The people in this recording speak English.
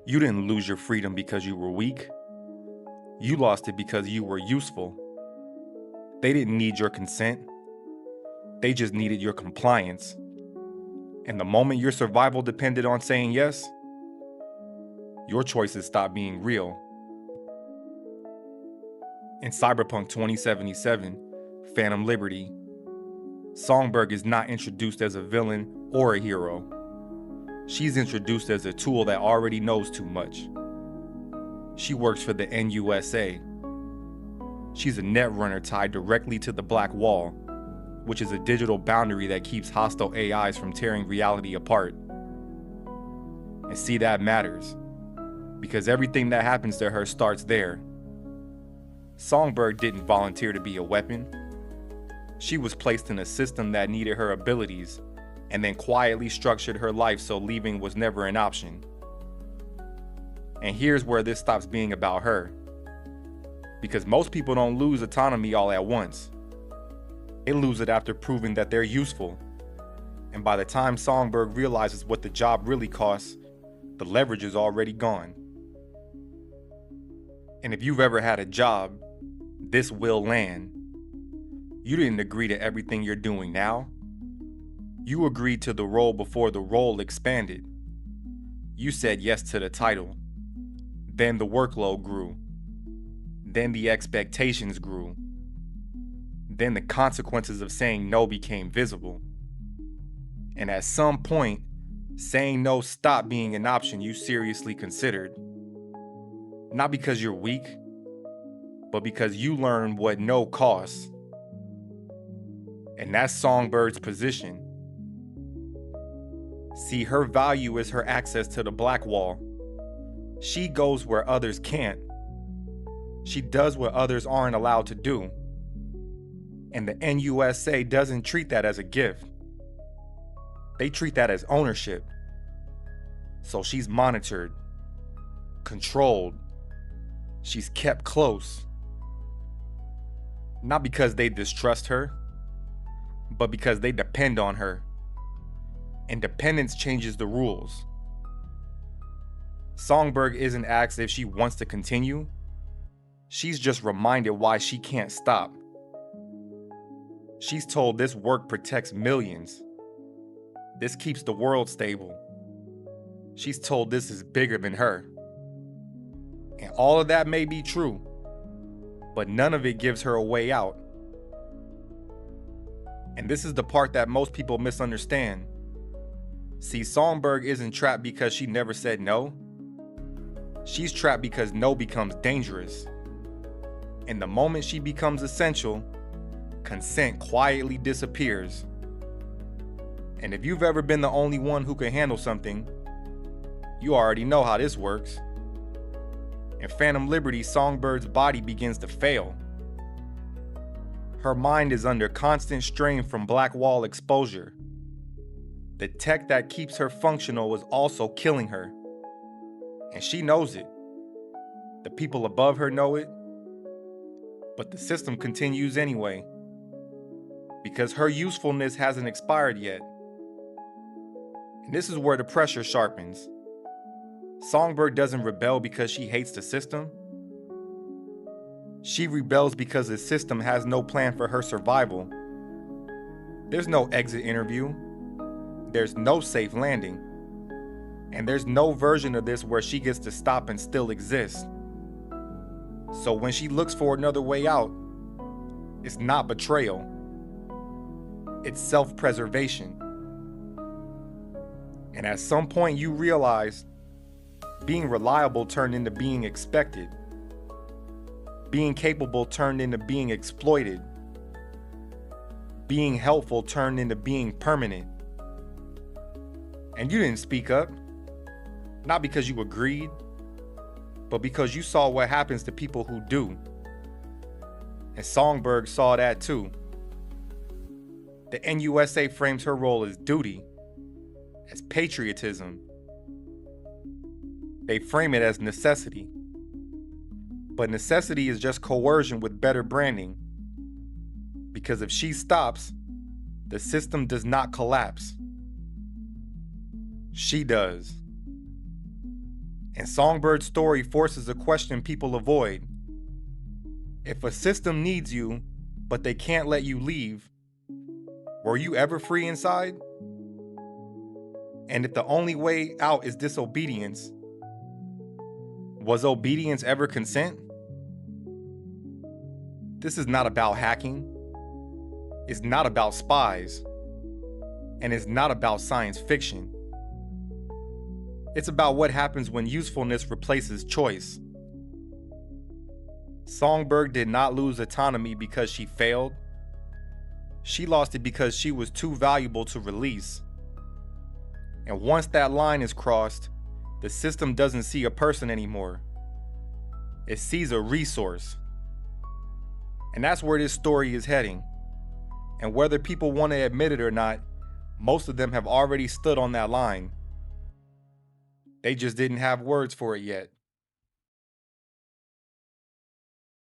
You didn't lose your freedom because you were weak. You lost it because you were useful. They didn't need your consent. They just needed your compliance. And the moment your survival depended on saying yes, your choices stopped being real. In Cyberpunk 2077, Phantom Liberty, Songbird is not introduced as a villain or a hero. She's introduced as a tool that already knows too much. She works for the NUSA. She's a netrunner tied directly to the Black Wall, which is a digital boundary that keeps hostile AIs from tearing reality apart. And see, that matters, because everything that happens to her starts there. Songbird didn't volunteer to be a weapon. She was placed in a system that needed her abilities, and then quietly structured her life so leaving was never an option. And here's where this stops being about her. Because most people don't lose autonomy all at once. They lose it after proving that they're useful. And by the time Songbird realizes what the job really costs, the leverage is already gone. And if you've ever had a job, this will land. You didn't agree to everything you're doing now. You agreed to the role before the role expanded. You said yes to the title. Then the workload grew. Then the expectations grew. Then the consequences of saying no became visible. And at some point, saying no stopped being an option you seriously considered. Not because you're weak, but because you learned what no costs. And that's Songbird's position. See, her value is her access to the Black Wall. She goes where others can't. She does what others aren't allowed to do. And the NUSA doesn't treat that as a gift. They treat that as ownership. So she's monitored, controlled. She's kept close. Not because they distrust her, but because they depend on her. And dependence changes the rules. Songbird isn't asked if she wants to continue. She's just reminded why she can't stop. She's told this work protects millions. This keeps the world stable. She's told this is bigger than her. And all of that may be true, but none of it gives her a way out. And this is the part that most people misunderstand. See, Songbird isn't trapped because she never said no. She's trapped because no becomes dangerous. And the moment she becomes essential, consent quietly disappears. And if you've ever been the only one who can handle something, you already know how this works. In Phantom Liberty, Songbird's body begins to fail. Her mind is under constant strain from Black Wall exposure. The tech that keeps her functional is also killing her. And she knows it. The people above her know it. But the system continues anyway. Because her usefulness hasn't expired yet. And this is where the pressure sharpens. Songbird doesn't rebel because she hates the system. She rebels because the system has no plan for her survival. There's no exit interview. There's no safe landing. And there's no version of this where she gets to stop and still exist. So when she looks for another way out, it's not betrayal. It's self-preservation. And at some point you realize being reliable turned into being expected. Being capable turned into being exploited. Being helpful turned into being permanent. And you didn't speak up. Not because you agreed, but because you saw what happens to people who do. And Songbird saw that too. The NUSA frames her role as duty, as patriotism. They frame it as necessity. But necessity is just coercion with better branding. Because if she stops, the system does not collapse. She does. And Songbird's story forces a question people avoid. If a system needs you, but they can't let you leave, were you ever free inside? And if the only way out is disobedience, was obedience ever consent? This is not about hacking. It's not about spies. And it's not about science fiction. It's about what happens when usefulness replaces choice. Songbird did not lose autonomy because she failed. She lost it because she was too valuable to release. And once that line is crossed, the system doesn't see a person anymore. It sees a resource. And that's where this story is heading. And whether people want to admit it or not, most of them have already stood on that line. They just didn't have words for it yet.